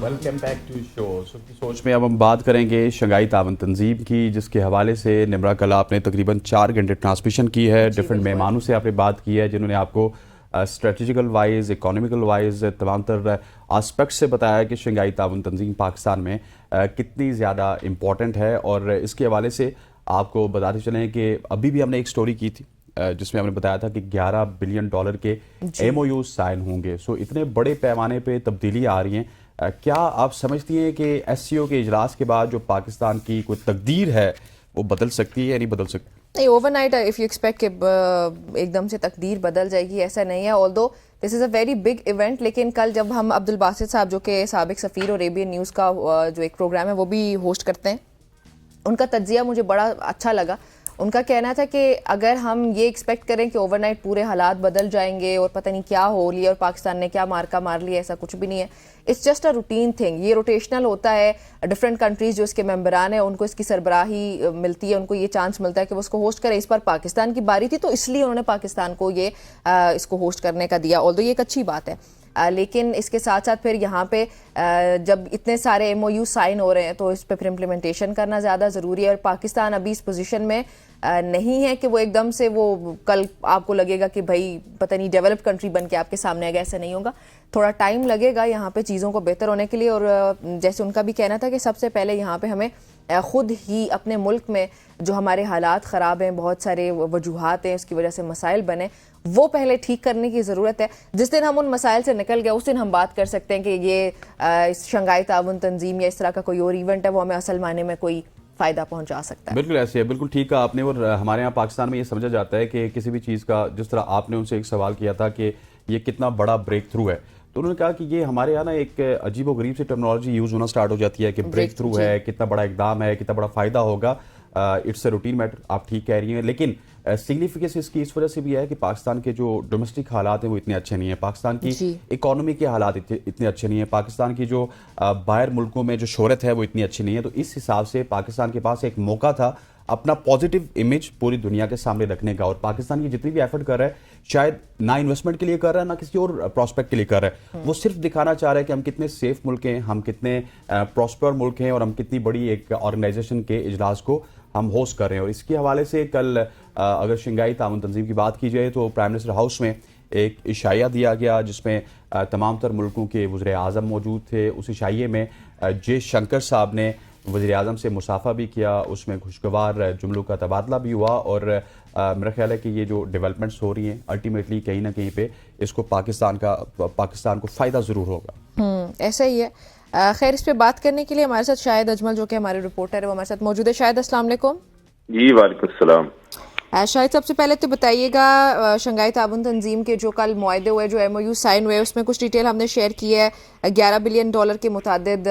Welcome back to show. सबकी सोच में अब हम बात करेंगे शंघाई तावन तंजीम की, जिसके हवाले से निमरा कल आपने तकरीबन 4 घंटे ट्रांसमिशन की है। डिफरेंट मेहमानों से आपने बात की है जिन्होंने आपको स्ट्रेटजिकल वाइज, इकोनॉमिकल वाइज, तमाम तर आस्पेक्ट से बताया कि शंघाई तावन तंजीम पाकिस्तान में कितनी ज़्यादा इम्पॉर्टेंट है। और इसके हवाले से आपको बताते चलें कि अभी भी हमने एक स्टोरी की थी जिसमें हमने बताया था कि $11 बिलियन के MOU साइन होंगे। सो इतने बड़े पैमाने पे तब्दीली आ रही हैं। क्या आप समझती हैं कि SCO के इजलास के बाद जो पाकिस्तान की कोई तकदीर है वो बदल सकती है या नहीं बदल सकती? नहीं, ओवरनाइट इफ़ यू एक्सपेक्ट कि एकदम से तकदीर बदल जाएगी, ऐसा नहीं है। Although this is a very big event, लेकिन कल जब हम अब्दुल बासित साहब जो कि साबिक सफ़ीर और ABN न्यूज़ का जो एक प्रोग्राम है वो भी होस्ट करते हैं, उनका तज्जिया मुझे बड़ा अच्छा लगा। उनका कहना था कि अगर हम ये एक्सपेक्ट करें कि ओवरनाइट पूरे हालात बदल जाएंगे और पता नहीं क्या हो लिया और पाकिस्तान ने क्या मार्का मार लिया, ऐसा कुछ भी नहीं है। It's just a routine thing. ये रोटेशनल होता है। डिफरेंट कंट्रीज जो इसके मेंबरान हैं उनको इसकी सरबराही मिलती है, उनको ये चांस मिलता है कि वो उसको होस्ट करें। इस पर पाकिस्तान की बारी थी तो इसलिए उन्होंने पाकिस्तान को ये इसको होस्ट करने का दिया। ऑल्दो ये एक अच्छी बात है, लेकिन इसके साथ साथ फिर यहाँ पे जब इतने सारे MOU साइन हो रहे हैं तो इस पे फिर इम्प्लीमेंटेशन करना ज़्यादा ज़रूरी है। और पाकिस्तान अभी इस पोजीशन में नहीं है कि वो एकदम से वो कल आपको लगेगा कि भाई पता नहीं डेवलप्ड कंट्री बन के आपके सामने आएगा, ऐसा नहीं होगा। थोड़ा टाइम लगेगा यहाँ पे चीज़ों को बेहतर होने के लिए। और जैसे उनका भी कहना था कि सबसे पहले यहाँ पे हमें ख़ुद ही अपने मुल्क में जो हमारे हालात ख़राब हैं, बहुत सारे वजूहात हैं, उसकी वजह से मसाइल बने, वो पहले ठीक करने की ज़रूरत है। जिस दिन हम उन मसाइल से निकल गए उस दिन हम बात कर सकते हैं कि ये शंघाई ताउन तंजीम या इस तरह का कोई और इवेंट है वो हमें असल मायने में कोई फ़ायदा पहुंचा सकता है। बिल्कुल ऐसे है, बिल्कुल ठीक कहा आपने। और हमारे यहाँ पाकिस्तान में ये समझा जाता है कि किसी भी चीज़ का, जिस तरह आपने उनसे एक सवाल किया था कि ये कितना बड़ा ब्रेक थ्रू है, तो उन्होंने कहा कि ये हमारे यहाँ ना एक अजीब व गरीब सी टर्मिनोलॉजी यूज़ होना स्टार्ट हो जाती है कि ब्रेक थ्रू है, कितना बड़ा इकदाम है, कितना बड़ा फ़ायदा होगा। इट्स अ रूटीन मैटर, आप ठीक कह रही हैं। लेकिन सिग्निफिकेंस इसकी इस वजह से भी है कि पाकिस्तान के जो डोमेस्टिक हालात हैं वो इतने अच्छे नहीं हैं, पाकिस्तान की इकोनॉमी के हालात इतने अच्छे नहीं हैं, पाकिस्तान की जो बाहर मुल्कों में जो शोहरत है वो इतनी अच्छी नहीं है। तो इस हिसाब से पाकिस्तान के पास एक मौका था अपना पॉजिटिव इमेज पूरी दुनिया के सामने रखने का। और पाकिस्तान की जितनी भी एफर्ट कर रहा है, शायद ना इन्वेस्टमेंट के लिए कर रहा है ना किसी और प्रॉस्पेक्ट के लिए कर रहा है, वो सिर्फ दिखाना चाह रहा है कि हम कितने सेफ मुल्क हैं, हम कितने प्रॉस्पर मुल्क हैं और हम कितनी बड़ी एक ऑर्गेनाइजेशन के इजलास को हम होस्ट कर रहे हैं। और इसके हवाले से कल अगर शंघाई ताउन तंजीम की बात की जाए तो प्राइम मिनिस्टर हाउस में एक इशाया दिया गया जिसमें तमाम तर मुल्कों के वज़ीर आज़म मौजूद थे। उस इशाये में जयशंकर साहब ने वज़ीर आज़म से मुसाफा भी किया, उसमें खुशगवार जुमलों का तबादला भी हुआ। और मेरा ख्याल है कि ये जो डेवलपमेंट्स हो रही हैं अल्टीमेटली कहीं ना कहीं पे इसको पाकिस्तान को फ़ायदा ज़रूर होगा। ऐसा ही है। खैर, इस पे बात करने के लिए हमारे साथ शाहिद अजमल जो कि हमारे रिपोर्टर है वो हमारे साथ मौजूद है। शाहिद, अस्सलाम वालेकुम। जी वालेकुम सलाम। शाहिद, सबसे पहले तो बताइएगा शंघाई ताउन तंजीम के जो कल मुआहदे हुए, जो MOU साइन हुए, उसमें कुछ डिटेल हमने शेयर की है। $11 बिलियन के मुतादिद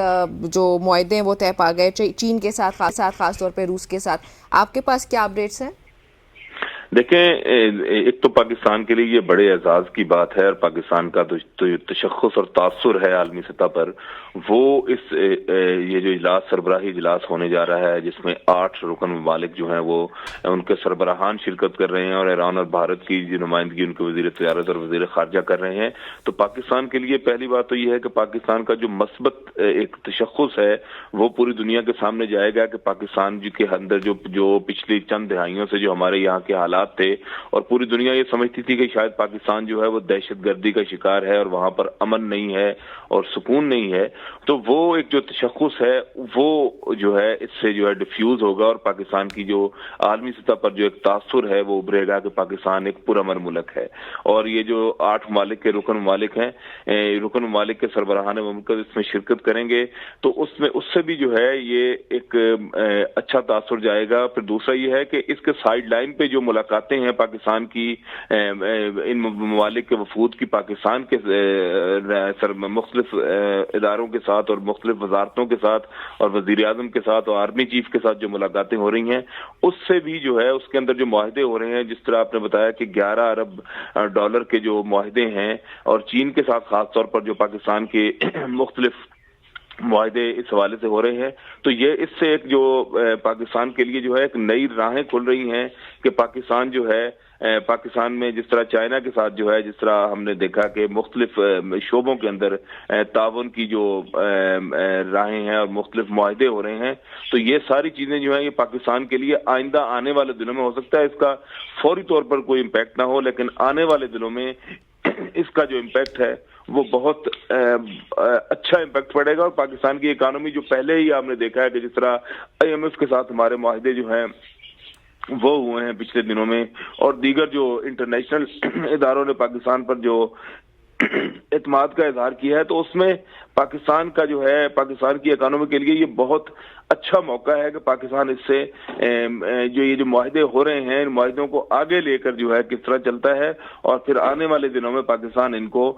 जो मुआहदे हैं वो तय पा गए, चीन के साथ खास तौर पे रूस के साथ। आपके पास क्या अपडेट्स हैं? देखें, एक तो पाकिस्तान के लिए ये बड़े एजाज की बात है और पाकिस्तान का तो तशख्खुस और तासुर है आलमी सतह पर, वो ये जो इजलास, सरबराही इजलास होने जा रहा है जिसमें 8 रुकन ममालिक जो हैं वो उनके सरबराहान शिरकत कर रहे हैं और ईरान और भारत की जो नुमाइंदगी उनके वज़ीर तजारत और वज़ीर खारजा कर रहे हैं। तो पाकिस्तान के लिए पहली बात तो ये है कि पाकिस्तान का जो मस्बत एक तशख्खुस है वो पूरी दुनिया के सामने जाएगा कि पाकिस्तान के अंदर जो पिछली चंद दहाइयों से जो हमारे यहाँ के हालात थे और पूरी दुनिया ये समझती थी कि शायद पाकिस्तान जो है वो दहशतगर्दी का शिकार है और वहां पर अमन नहीं है और सुकून नहीं है, तो वो एक जो तशख्खुस है वो जो है इससे जो है डिफ्यूज होगा और पाकिस्तान की जो आलमी सतह पर जो एक तासुर है वो उभरेगा कि पाकिस्तान एक पुरअमन मुल्क है। और ये जो 8 ममालिक के रुकन ममालिक हैं, रुकन ममालिक के सरबराहान मुमकिन इसमें शिरकत करेंगे, तो उसमें उससे भी जो है ये एक अच्छा तासुर जाएगा। फिर दूसरा ये है कि इसके साइड लाइन पे जो मुलाकातें हैं पाकिस्तान की इन ममालिक के वफूद की पाकिस्तान के मुख्तलिफ इदारों के साथ और मुख्तलिफ वजारतों के साथ और वजीर आजम के साथ और आर्मी चीफ के साथ जो मुलाकातें हो रही हैं, उससे भी जो है उसके अंदर जो मुआहदे हो रहे हैं, जिस तरह आपने बताया कि $11 अरब के जो मुआहदे हैं और चीन के साथ खास तौर पर जो पाकिस्तान के मुख्तलिफ मुआहदे इस हवाले से हो रहे हैं, तो ये इससे एक जो पाकिस्तान के लिए जो है एक नई राहें खुल रही हैं کہ پاکستان جو ہے پاکستان میں جس طرح چائنا کے ساتھ جو ہے جس طرح ہم نے دیکھا کہ مختلف شعبوں کے اندر تعاون کی جو راہیں ہیں اور مختلف معاہدے ہو رہے ہیں، تو یہ ساری چیزیں جو ہیں یہ پاکستان کے لیے آئندہ آنے والے دنوں میں ہو سکتا ہے اس کا فوری طور پر کوئی امپیکٹ نہ ہو، لیکن آنے والے دنوں میں اس کا جو امپیکٹ ہے وہ بہت اچھا امپیکٹ پڑے گا، اور پاکستان کی اکانومی جو پہلے ہی آپ نے دیکھا ہے کہ جس طرح IMF کے ساتھ ہمارے معاہدے جو ہیں وہ ہوئے ہیں پچھلے دنوں میں، اور دیگر جو انٹرنیشنل اداروں نے پاکستان پر جو اعتماد کا اظہار کیا ہے، تو اس میں پاکستان کا جو ہے پاکستان کی اکانومی کے لیے یہ بہت اچھا موقع ہے کہ پاکستان اس سے جو یہ جو معاہدے ہو رہے ہیں ان معاہدوں کو آگے لے کر جو ہے کس طرح چلتا ہے، اور پھر آنے والے دنوں میں پاکستان ان کو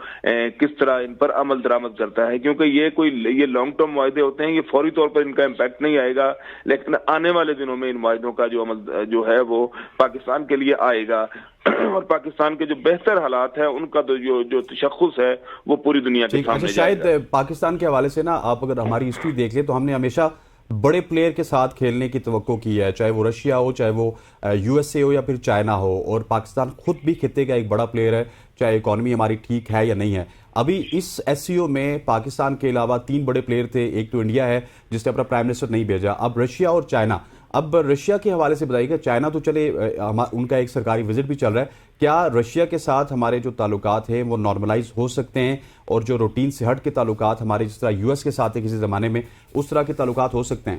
کس طرح ان پر عمل درآمد کرتا ہے، کیونکہ یہ لانگ ٹرم معاہدے ہوتے ہیں، یہ فوری طور پر ان کا امپیکٹ نہیں آئے گا، لیکن آنے والے دنوں میں ان معاہدوں کا جو عمل جو ہے وہ پاکستان کے لیے آئے گا، اور پاکستان کے جو بہتر حالات ہیں ان کا جو تشخص ہے وہ پوری دنیا کے سامنے جائے گا۔ شاید پاکستان کے حوالے سے نا آپ اگر ہماری ہسٹری دیکھ لیں تو ہم نے ہمیشہ بڑے پلیئر کے ساتھ کھیلنے کی توقع کی ہے، چاہے وہ رشیا ہو، چاہے وہ USA ہو یا پھر چائنا ہو، اور پاکستان خود بھی خطے کا ایک بڑا پلیئر ہے، چاہے اکانومی ہماری ٹھیک ہے یا نہیں ہے۔ ابھی اس SCO میں پاکستان کے علاوہ 3 بڑے پلیئر تھے، ایک تو انڈیا ہے جس نے اپنا پرائم منسٹر نہیں بھیجا، اب رشیا اور چائنا۔ اب رشیا کے حوالے سے بتائیے گا، چائنا تو چلے ان کا ایک سرکاری وزٹ بھی چل رہا ہے، کیا رشیا کے ساتھ ہمارے جو تعلقات ہیں وہ نارملائز ہو سکتے ہیں، اور جو روٹین سے ہٹ کے تعلقات ہمارے جس طرح US کے ساتھ تھے کسی زمانے میں اس طرح کے تعلقات ہو سکتے ہیں؟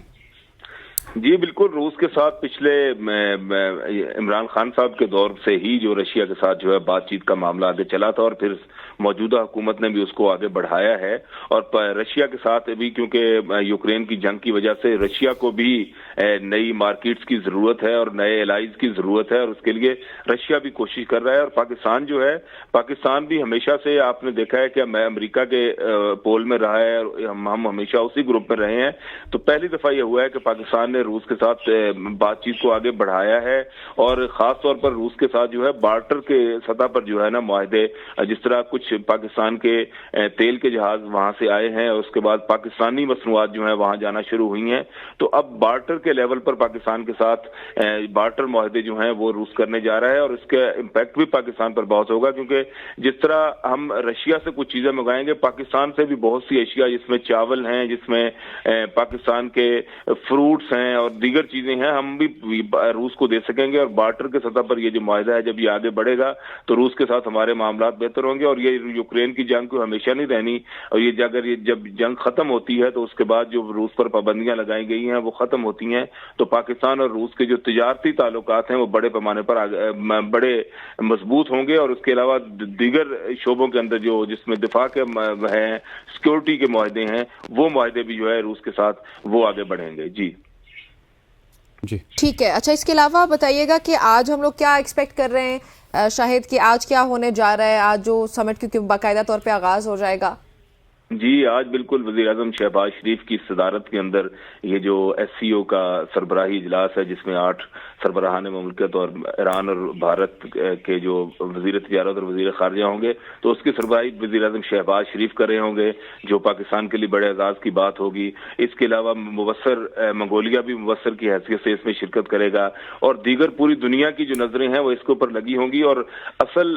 جی بالکل، روس کے ساتھ پچھلے عمران خان صاحب کے دور سے ہی جو رشیا کے ساتھ جو ہے بات چیت کا معاملہ آگے چلا تھا، اور پھر موجودہ حکومت نے بھی اس کو آگے بڑھایا ہے، اور رشیا کے ساتھ بھی کیونکہ یوکرین کی جنگ کی وجہ سے رشیا کو بھی نئی مارکیٹس کی ضرورت ہے اور نئے الائز کی ضرورت ہے، اور اس کے لیے رشیا بھی کوشش کر رہا ہے، اور پاکستان جو ہے پاکستان بھی ہمیشہ سے آپ نے دیکھا ہے کہ میں امریکہ کے پول میں رہا ہے، اور ہم ہمیشہ اسی گروپ میں رہے ہیں، تو پہلی دفعہ یہ ہوا ہے کہ پاکستان نے روس کے ساتھ بات چیت کو آگے بڑھایا ہے، اور خاص طور پر روس کے ساتھ جو ہے بارٹر کے سطح پر جو ہے نا معاہدے، جس طرح کچھ پاکستان کے تیل کے جہاز وہاں سے آئے ہیں اور اس کے بعد پاکستانی مصنوعات جو ہیں وہاں جانا شروع ہوئی ہیں، تو اب بارٹر کے لیول پر پاکستان کے ساتھ بارٹر معاہدے جو ہیں وہ روس کرنے جا رہا ہے، اور اس کا امپیکٹ بھی پاکستان پر بہت ہوگا، کیونکہ جس طرح ہم رشیا سے کچھ چیزیں منگائیں گے، پاکستان سے بھی بہت سی اشیاء جس میں چاول ہیں، جس میں پاکستان کے فروٹس ہیں اور دیگر چیزیں ہیں، ہم بھی روس کو دے سکیں گے، اور بارٹر کے سطح پر یہ جو معاہدہ ہے جب یہ آگے بڑھے گا تو روس کے ساتھ ہمارے معاملات بہتر ہوں گے، اور یہ یوکرین کی جنگ کو ہمیشہ نہیں رہنی، اور یہ اگر جب جنگ ختم ہوتی ہے تو اس کے بعد جو روس پر پابندیاں لگائی گئی ہیں وہ ختم ہوتی ہیں، تو پاکستان اور روس کے جو تجارتی تعلقات ہیں وہ بڑے پیمانے پر بڑے مضبوط ہوں گے، اور اس کے علاوہ دیگر شعبوں کے اندر جو جس میں دفاع کے ہیں، سیکورٹی کے معاہدے ہیں، وہ معاہدے بھی جو ہے روس کے ساتھ وہ آگے بڑھیں گے۔ جی ٹھیک ہے، اچھا اس کے علاوہ بتائیے گا کہ آج ہم لوگ کیا ایکسپیکٹ کر رہے ہیں شاہد، کہ آج کیا ہونے جا رہا ہے، آج جو سمٹ کیونکہ باقاعدہ طور پہ آغاز ہو جائے گا؟ جی آج بالکل وزیر اعظم شہباز شریف کی صدارت کے اندر یہ جو SCO کا سربراہی اجلاس ہے جس میں 8 سربراہان مملکت اور ایران اور بھارت کے جو وزیر تجارت اور وزیر خارجہ ہوں گے، تو اس کی سربراہی وزیر اعظم شہباز شریف کر رہے ہوں گے، جو پاکستان کے لیے بڑے اعزاز کی بات ہوگی۔ اس کے علاوہ منگولیا بھی مبصر کی حیثیت سے اس میں شرکت کرے گا، اور دیگر پوری دنیا کی جو نظریں ہیں وہ اس کے اوپر لگی ہوں گی، اور اصل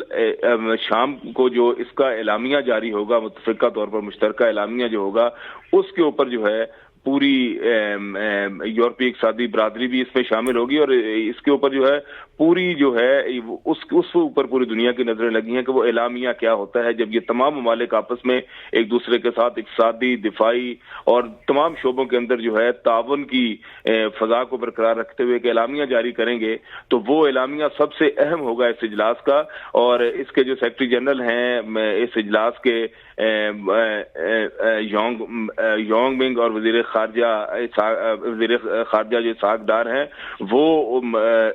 شام کو جو اس کا اعلامیہ جاری ہوگا، متفقہ طور پر مشترکہ اعلامیہ جو ہوگا، اس کے اوپر جو ہے پوری یورپی اقتصادی برادری بھی اس میں شامل ہوگی، اور اس کے اوپر جو ہے پوری جو ہے اس اوپر پوری دنیا کی نظریں لگی ہیں کہ وہ اعلامیہ کیا ہوتا ہے جب یہ تمام ممالک آپس میں ایک دوسرے کے ساتھ اقتصادی، دفاعی اور تمام شعبوں کے اندر جو ہے تعاون کی فضا کو برقرار رکھتے ہوئے ایک اعلامیہ جاری کریں گے، تو وہ اعلامیہ سب سے اہم ہوگا اس اجلاس کا، اور اس کے جو سیکرٹری جنرل ہیں اس اجلاس کے یونگ منگ اور وزیر خارجہ جو اسحاق ڈار ہیں، وہ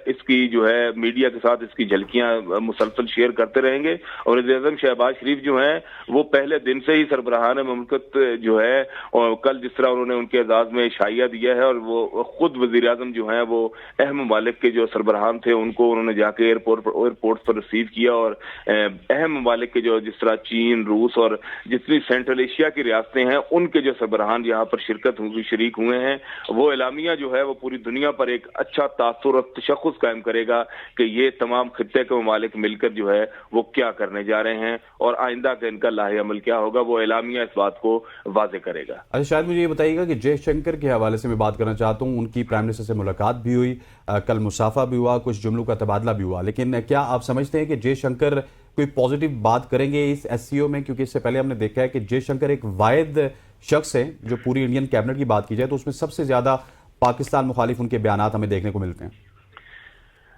اس کی جو ہے میڈیا کے ساتھ اس کی جھلکیاں مسلسل شیئر کرتے رہیں گے، اور وزیر اعظم شہباز شریف جو ہیں وہ پہلے دن سے ہی سربراہان مملکت جو ہے، اور کل جس طرح انہوں نے ان کے اعزاز میں شائعہ دیا ہے، اور وہ خود وزیر اعظم جو ہیں وہ اہم ممالک کے جو سربراہان تھے ان کو انہوں نے جا کے ایئرپورٹ پر ریسیو کیا، اور اہم ممالک کے جو جس طرح چین، روس اور جتنی سینٹرل ایشیا کی ریاستیں ہیں ان کے جو سربراہان یہاں پر شرکت शरीक हुए हैं, वो एलामिया जो है वो पूरी दुनिया पर एक अच्छा तासुर और तशख़्ख़ुस कायम करेगा कि ये तमाम खित्ते के ममालिक मिलकर जो है वो क्या करने जा रहे हैं और आइंदा का इनका लाहे अमल क्या होगा, वो एलामिया इस बात को वाज़े करेगा। अच्छा, शायद मुझे ये बताइएगा कि जयशंकर के हवाले से मैं बात करना चाहता हूँ। उनकी प्राइम मिनिस्टर से मुलाकात भी हुई, कल मुसाफा भी हुआ, कुछ जुमलों का तबादला भी हुआ, लेकिन क्या आप समझते हैं कि जयशंकर कोई पॉजिटिव बात करेंगे इस एससीओ में? क्योंकि इससे पहले हमने देखा है कि जयशंकर एक वाहिद शख्स है जो पूरी इंडियन कैबिनेट की बात की जाए तो उसमें सबसे ज्यादा पाकिस्तान मुखालिफ उनके बयानात हमें देखने को मिलते हैं।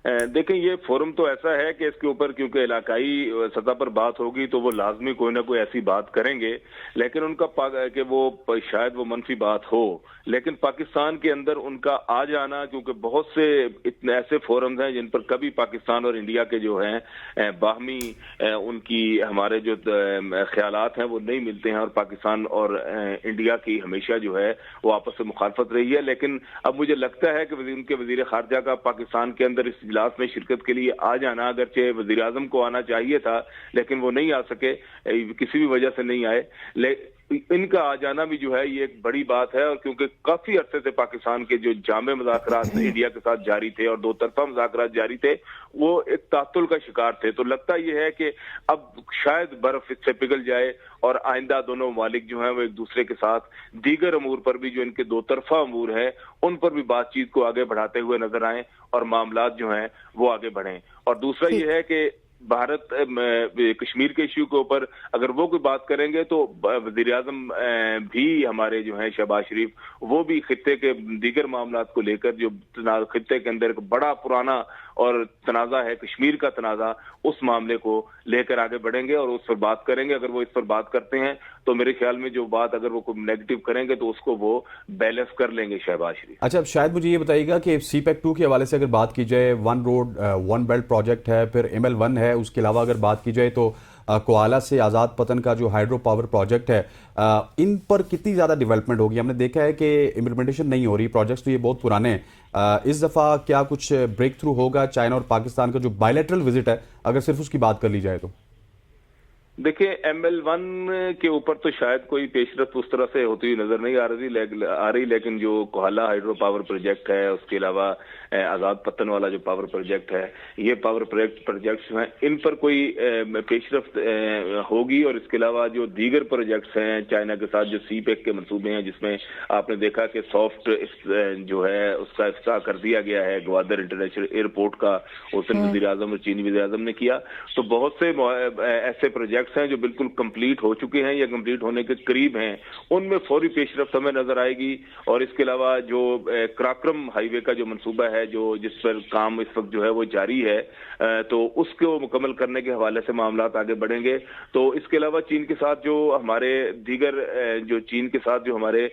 देखें, ये फोरम तो ऐसा है कि इसके ऊपर क्योंकि इलाकाई सतह पर बात होगी तो वो लाजमी कोई ना कोई ऐसी बात करेंगे, लेकिन उनका कि वो शायद वो मनफी बात हो, लेकिन पाकिस्तान के अंदर उनका आ जाना, क्योंकि बहुत से इतने ऐसे फोरम्स हैं जिन पर कभी पाकिस्तान और इंडिया के जो हैं बाहमी उनकी हमारे जो ख्यालात हैं वो नहीं मिलते हैं, और पाकिस्तान और इंडिया की हमेशा जो है वो आपस में मुखालफत रही है। लेकिन अब मुझे लगता है कि उनके वजीर खारजा का पाकिस्तान के अंदर इस इजलास में शिरकत के लिए आ जाना, अगरचे वजीर आजम को आना चाहिए था लेकिन वो नहीं आ सके, किसी भी वजह से नहीं आए, इनका आ जाना भी जो है ये एक बड़ी बात है। और क्योंकि काफी अरसे से पाकिस्तान के जो जामे मुज़ाकरात इंडिया के साथ जारी थे और दो तरफा मुज़ाकरात जारी थे, वो एक तातुल का शिकार थे, तो लगता ये है कि अब शायद बर्फ इससे पिघल जाए और आइंदा दोनों ममालिक जो हैं वो एक दूसरे के साथ दीगर अमूर पर भी, जो इनके दो तरफा अमूर है, उन पर भी बातचीत को आगे बढ़ाते हुए नजर आए और मामलात जो हैं वो आगे बढ़ें। और दूसरा ये है कि भारत कश्मीर के इश्यू के ऊपर अगर वो कोई बात करेंगे तो वजीर आजम भी हमारे जो हैं शहबाज शरीफ, वो भी खित्ते के दीगर मामलात को लेकर जो खित्ते के अंदर एक बड़ा पुराना और तनाज़ा है कश्मीर का तनाज़ा, उस मामले को लेकर आगे बढ़ेंगे और उस पर बात करेंगे। अगर वो इस पर बात करते हैं तो मेरे ख्याल में जो बात अगर वो कोई नेगेटिव करेंगे तो उसको वो बैलेंस कर लेंगे शहबाज शरीफ। अच्छा, अब शायद मुझे ये बताइएगा कि सीपैक 2 के हवाले से अगर बात की जाए, one road one belt project है, फिर ML1 है, उसके अलावा अगर बात की जाए तो कोआला से आज़ाद पतन का जो हाइड्रो पावर प्रोजेक्ट है, इन पर कितनी ज़्यादा डेवलपमेंट होगी? हमने देखा है कि इम्प्लीमेंटेशन नहीं हो रही, प्रोजेक्ट्स तो ये बहुत पुराने हैं। इस दफ़ा क्या कुछ ब्रेक थ्रू होगा? चाइना और पाकिस्तान का जो बायलैटरल विजिट है, अगर सिर्फ उसकी बात कर ली जाए तो देखिए, ML1 के ऊपर तो शायद कोई पेशरफ्त उस तरह से होती हुई नजर नहीं आ रही, लेकिन जो कोहाला हाइड्रो पावर प्रोजेक्ट है, उसके अलावा आज़ाद पतन वाला जो पावर प्रोजेक्ट है, ये पावर प्रोजेक्ट्स हैं, इन पर कोई पेशरफ्त होगी। और इसके अलावा जो दीगर प्रोजेक्ट्स हैं चाइना के साथ, जो सीपैक के मंसूबे हैं, जिसमें आपने देखा कि सॉफ्ट जो है उसका इफ्ताह कर दिया गया है ग्वादर इंटरनेशनल एयरपोर्ट का, उस दिन वज़ीर आज़म और चीनी वज़ीर आज़म ने किया, तो बहुत से ऐसे प्रोजेक्ट्स हैं जो बिल्कुल कंप्लीट हो चुके हैं या कंप्लीट होने के करीब हैं, उनमें फौरी पेशरफ्त हमें नजर आएगी। और इसके अलावा जो कराक्रम हाईवे का जो मंसूबा है, जो जिस पर काम इस वक्त जो है वो जारी है, तो उसको मुकम्मल करने के हवाले से मामलात आगे बढ़ेंगे। तो इसके अलावा चीन के साथ जो हमारे दीगर जो चीन के साथ जो हमारे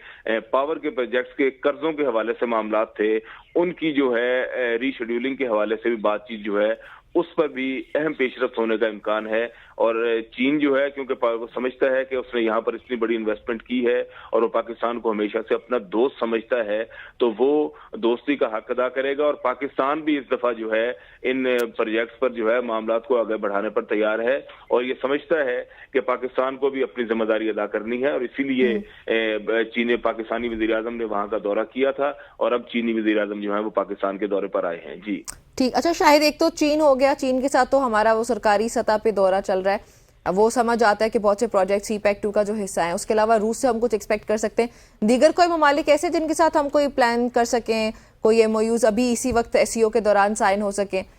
पावर के प्रोजेक्ट्स के कर्जों के हवाले से मामलात थे, उनकी जो है रीशेड्यूलिंग के हवाले से भी बातचीत जो है उस पर भी अहम पेशरफ्त होने का इम्कान है। और चीन जो है, क्योंकि वो समझता है कि उसने यहाँ पर इतनी बड़ी इन्वेस्टमेंट की है और वो पाकिस्तान को हमेशा से अपना दोस्त समझता है, तो वो दोस्ती का हक अदा करेगा। और पाकिस्तान भी इस दफा जो है इन प्रोजेक्ट्स पर जो है मामलात को आगे बढ़ाने पर तैयार है और ये समझता है कि पाकिस्तान को भी अपनी जिम्मेदारी अदा करनी है। और इसीलिए पाकिस्तानी वज़ीर आज़म ने वहाँ का दौरा किया था और अब चीनी वज़ीर आज़म जो है वो पाकिस्तान के दौरे पर आए हैं। जी ठीक। अच्छा शाहिद, एक तो चीन हो गया, चीन के साथ तो हमारा वो सरकारी सतह पे दौरा चल रहा है, वो समझ आता है कि बहुत से प्रोजेक्ट सीपैक 2 का जो हिस्सा है। उसके अलावा रूस से हम कुछ एक्सपेक्ट कर सकते हैं? दीगर कोई ममालिक ऐसे जिनके साथ हम कोई प्लान कर सकें, कोई MOUs अभी इसी वक्त SCO के दौरान साइन हो सके?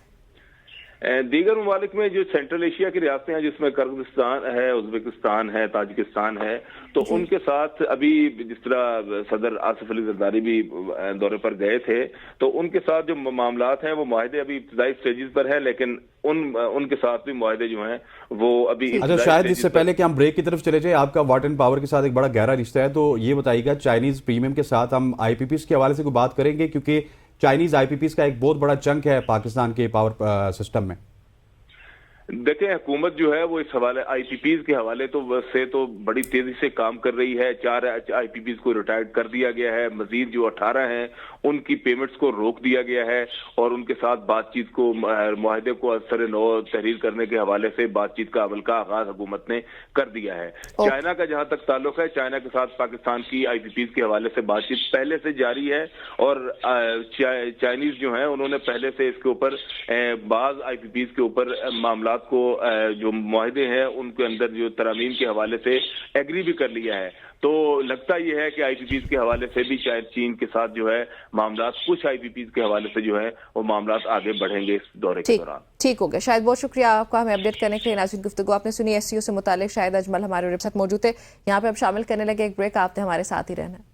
दीगर ममालिक में जो सेंट्रल एशिया की रियासतें हैं, जिसमें किर्गिस्तान है, उज्बेकिस्तान है, ताजिकिस्तान है, तो उनके साथ अभी जिस तरह सदर आसिफ अली जरदारी भी दौरे पर गए थे, तो उनके साथ जो मामलात हैं वो मुआहदे अभी इब्तिदाई स्टेजेस पर है, लेकिन उनके साथ भी मुआहदे जो हैं वो अभी। अच्छा, शायद इससे पहले कि हम ब्रेक की तरफ चले जाए, आपका वाटर एंड पावर के साथ एक बड़ा गहरा रिश्ता है, तो ये बताइएगा चाइनीज प्रीमियम के साथ हम IPPs के हवाले से कोई बात करेंगे? क्योंकि चाइनीज IPPs का एक बहुत बड़ा चंक है पाकिस्तान के पावर सिस्टम में। دیکھیں حکومت جو ہے وہ اس حوالے آئی پی پیز کے حوالے سے تو بڑی تیزی سے کام کر رہی ہے. 4 آئی پی پیز کو ریٹائرڈ کر دیا گیا ہے, مزید جو 18 ہیں ان کی پیمنٹس کو روک دیا گیا ہے, اور ان کے ساتھ بات چیت کو معاہدے کو اثر نو تحریر کرنے کے حوالے سے بات چیت کا عمل کا آغاز حکومت نے کر دیا ہے. چائنا کا جہاں تک تعلق ہے, چائنا کے ساتھ پاکستان کی آئی پی پیز کے حوالے سے بات چیت پہلے سے جاری ہے, اور چائنیز جو ہیں انہوں نے پہلے سے اس کے اوپر بعض آئی پی پیز کے اوپر معاملات کو جو معاہدے ہیں ان کے اندر جو ترامیم کے حوالے سے ایگری بھی کر لیا ہے. تو لگتا یہ ہے کہ آئی پی پیز کے حوالے سے بھی شاید چین کے ساتھ جو ہے معاملات کچھ آئی پی پیز کے حوالے سے جو ہے وہ معاملات آگے بڑھیں گے اس دورے کے دوران. ٹھیک ہو گیا. شاید بہت شکریہ آپ کا ہمیں اپڈیٹ کرنے کے لیے. ناظرین گفتگو آپ نے سنی ایس سی او سے متعلق. شاہد اجمل ہمارے ساتھ موجود تھے. یہاں پہ اب شامل کرنے لگے ایک بریک. آپ نے ہمارے ساتھ ہی رہنا ہے.